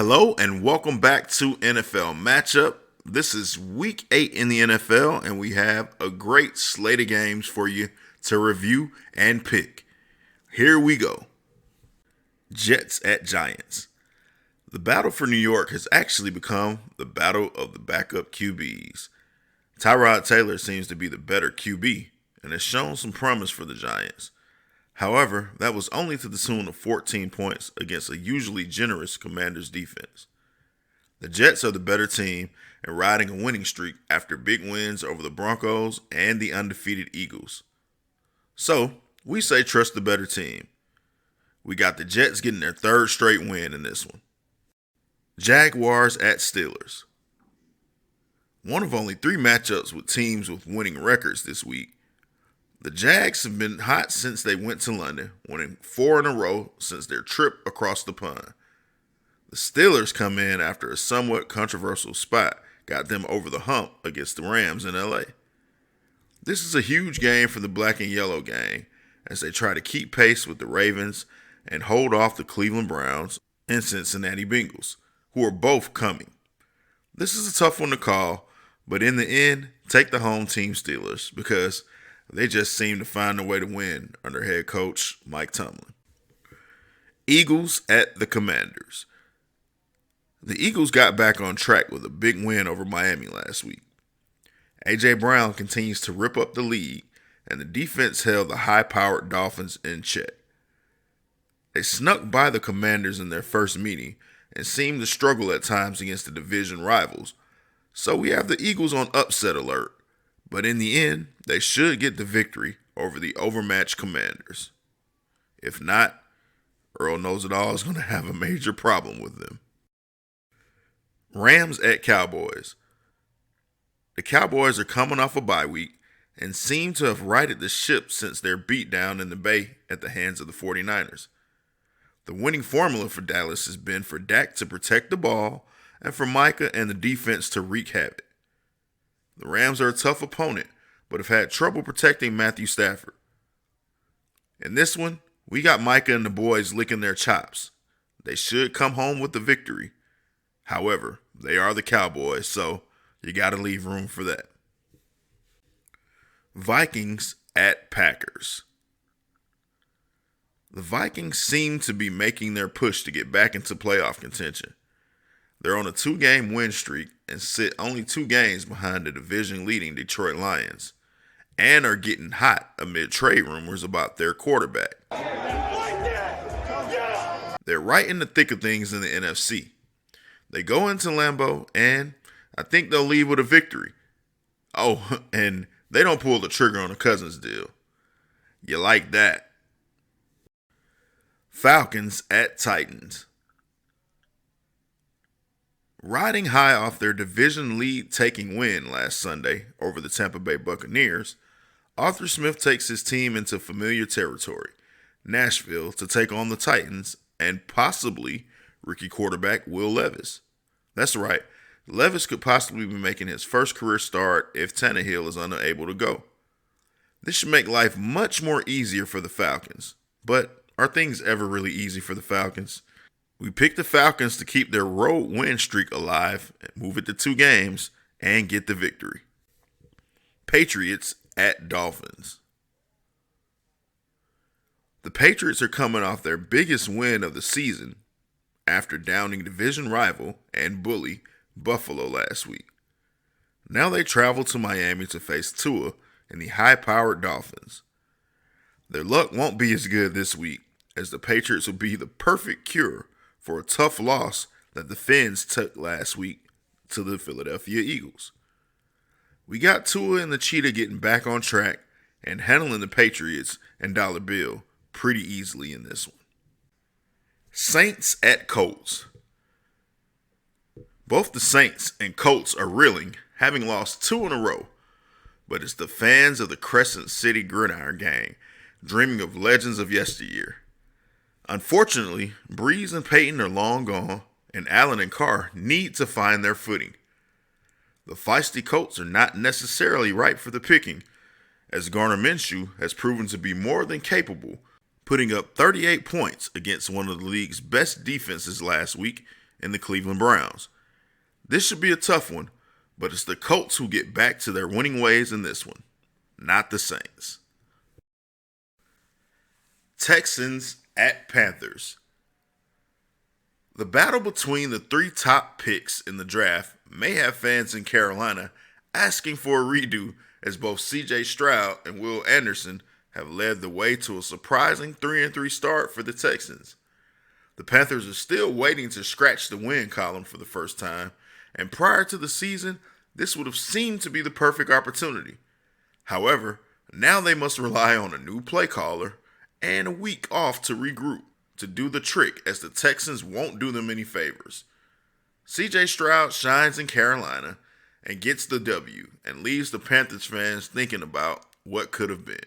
Hello and welcome back to NFL Matchup. This is week 8 in the NFL and we have a great slate of games for you to review and pick. Here we go. Jets at Giants. The battle for New York has actually become the battle of the backup QBs. Tyrod Taylor seems to be the better QB and has shown some promise for the Giants. However, that was only to the tune of 14 points against a usually generous Commanders defense. The Jets are the better team and riding a winning streak after big wins over the Broncos and the undefeated Eagles. So, we say trust the better team. We got the Jets getting their third straight win in this one. Jaguars at Steelers. One of only 3 matchups with teams with winning records this week. The Jags have been hot since they went to London, winning 4 in a row since their trip across the pond. The Steelers come in after a somewhat controversial spot got them over the hump against the Rams in LA. This is a huge game for the black and yellow gang as they try to keep pace with the Ravens and hold off the Cleveland Browns and Cincinnati Bengals, who are both coming. This is a tough one to call, but in the end, take the home team Steelers because they just seem to find a way to win under head coach Mike Tomlin. Eagles at the Commanders. The Eagles got back on track with a big win over Miami last week. A.J. Brown continues to rip up the league, and the defense held the high-powered Dolphins in check. They snuck by the Commanders in their first meeting and seemed to struggle at times against the division rivals, so we have the Eagles on upset alert. But in the end, they should get the victory over the overmatched Commanders. If not, Earl Knows It All is going to have a major problem with them. Rams at Cowboys. The Cowboys are coming off a bye week and seem to have righted the ship since their beatdown in the Bay at the hands of the 49ers. The winning formula for Dallas has been for Dak to protect the ball and for Micah and the defense to wreak havoc. The Rams are a tough opponent, but have had trouble protecting Matthew Stafford. In this one, we got Micah and the boys licking their chops. They should come home with the victory. However, they are the Cowboys, so you got to leave room for that. Vikings at Packers. The Vikings seem to be making their push to get back into playoff contention. They're on a 2-game win streak and sit only 2 games behind the division-leading Detroit Lions and are getting hot amid trade rumors about their quarterback. They're right in the thick of things in the NFC. They go into Lambeau and I think they'll leave with a victory. Oh, and they don't pull the trigger on a Cousins deal. You like that. Falcons at Titans. Riding high off their division lead-taking win last Sunday over the Tampa Bay Buccaneers, Arthur Smith takes his team into familiar territory, Nashville, to take on the Titans and possibly rookie quarterback Will Levis. That's right, Levis could possibly be making his first career start if Tannehill is unable to go. This should make life much more easier for the Falcons. But are things ever really easy for the Falcons? We picked the Falcons to keep their road win streak alive, move it to 2 games, and get the victory. Patriots at Dolphins. The Patriots are coming off their biggest win of the season after downing division rival and bully Buffalo last week. Now they travel to Miami to face Tua and the high-powered Dolphins. Their luck won't be as good this week, as the Patriots will be the perfect cure for a tough loss that the Fins took last week to the Philadelphia Eagles. We got Tua and the Cheetah getting back on track and handling the Patriots and Dollar Bill pretty easily in this one. Saints at Colts. Both the Saints and Colts are reeling, having lost 2 in a row, but it's the fans of the Crescent City Gridiron gang dreaming of legends of yesteryear. Unfortunately, Breeze and Peyton are long gone, and Allen and Carr need to find their footing. The feisty Colts are not necessarily ripe for the picking, as Gardner Minshew has proven to be more than capable, putting up 38 points against one of the league's best defenses last week in the Cleveland Browns. This should be a tough one, but it's the Colts who get back to their winning ways in this one, not the Saints. Texans at Panthers. The battle between the three top picks in the draft may have fans in Carolina asking for a redo, as both CJ Stroud and Will Anderson have led the way to a surprising 3-3 start for the Texans. The Panthers are still waiting to scratch the win column for the first time, and prior to the season, this would have seemed to be the perfect opportunity. However, now they must rely on a new play caller and a week off to regroup to do the trick, as the Texans won't do them any favors. CJ Stroud shines in Carolina and gets the W and leaves the Panthers fans thinking about what could have been.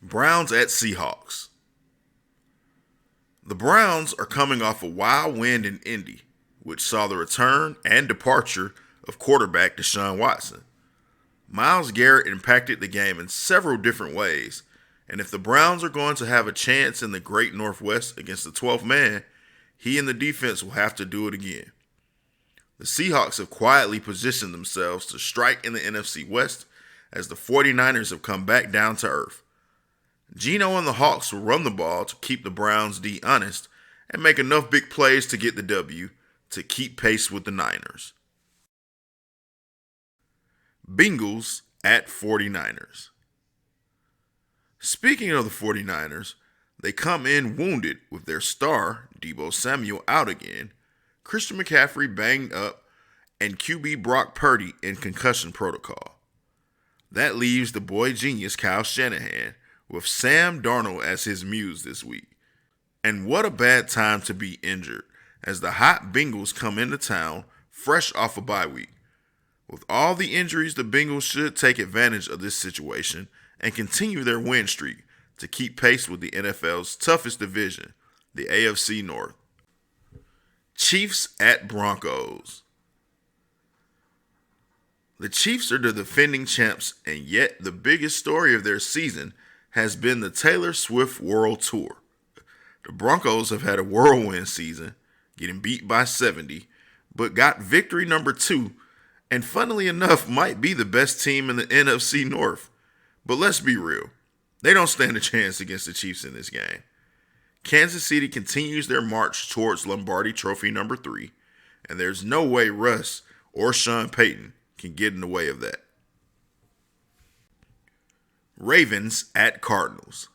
Browns at Seahawks. The Browns are coming off a wild win in Indy, which saw the return and departure of quarterback Deshaun Watson. Myles Garrett impacted the game in several different ways, and if the Browns are going to have a chance in the Great Northwest against the 12th man, he and the defense will have to do it again. The Seahawks have quietly positioned themselves to strike in the NFC West as the 49ers have come back down to earth. Geno and the Hawks will run the ball to keep the Browns D honest and make enough big plays to get the W to keep pace with the Niners. Bengals at 49ers. Speaking of the 49ers, they come in wounded with their star, Deebo Samuel, out again, Christian McCaffrey banged up, and QB Brock Purdy in concussion protocol. That leaves the boy genius Kyle Shanahan with Sam Darnold as his muse this week. And what a bad time to be injured, as the hot Bengals come into town fresh off a bye week. With all the injuries, the Bengals should take advantage of this situation and continue their win streak to keep pace with the NFL's toughest division, the AFC North. Chiefs at Broncos. The Chiefs are the defending champs, and yet the biggest story of their season has been the Taylor Swift World Tour. The Broncos have had a whirlwind season, getting beat by 70, but got victory number 2, and funnily enough might be the best team in the NFC North. But let's be real, they don't stand a chance against the Chiefs in this game. Kansas City continues their march towards Lombardi Trophy number 3, and there's no way Russ or Sean Payton can get in the way of that. Ravens at Cardinals.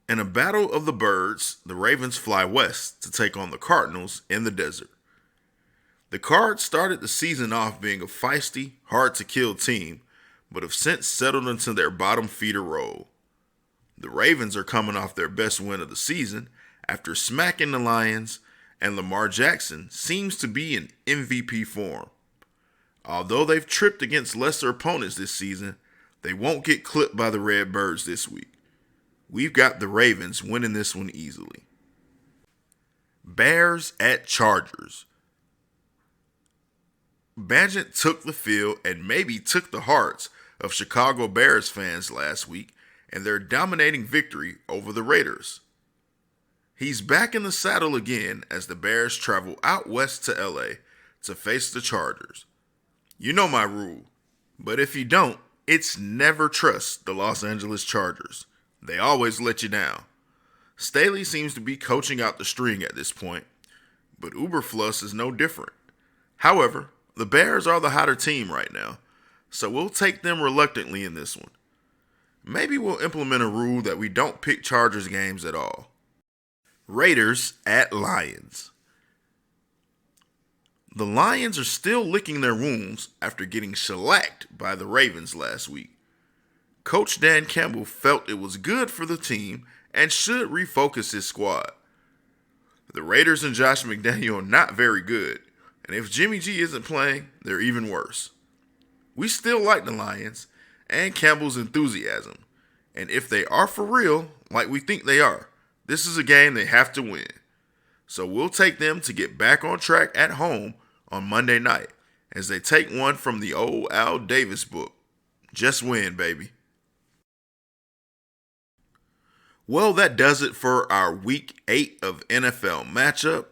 In a battle of the birds, the Ravens fly west to take on the Cardinals in the desert. The Cards started the season off being a feisty, hard-to-kill team, but have since settled into their bottom feeder role. The Ravens are coming off their best win of the season after smacking the Lions, and Lamar Jackson seems to be in MVP form. Although they've tripped against lesser opponents this season, they won't get clipped by the Redbirds this week. We've got the Ravens winning this one easily. Bears at Chargers. Bagent took the field and maybe took the hearts of Chicago Bears fans last week in their dominating victory over the Raiders. He's back in the saddle again as the Bears travel out west to LA to face the Chargers. You know my rule, but if you don't, it's never trust the Los Angeles Chargers. They always let you down. Staley seems to be coaching out the string at this point, but Uberfluss is no different. However, the Bears are the hotter team right now, so we'll take them reluctantly in this one. Maybe we'll implement a rule that we don't pick Chargers games at all. Raiders at Lions. The Lions are still licking their wounds after getting shellacked by the Ravens last week. Coach Dan Campbell felt it was good for the team and should refocus his squad. The Raiders and Josh McDaniel are not very good, and if Jimmy G isn't playing, they're even worse. We still like the Lions and Campbell's enthusiasm, and if they are for real, like we think they are, this is a game they have to win. So we'll take them to get back on track at home on Monday night as they take one from the old Al Davis book. Just win, baby. Well, that does it for our week 8 of NFL matchup.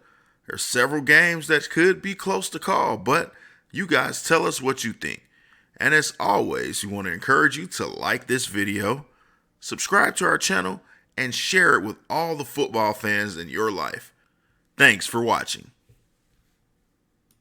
There's several games that could be close to call, but you guys tell us what you think. And as always, we want to encourage you to like this video, subscribe to our channel, and share it with all the football fans in your life. Thanks for watching.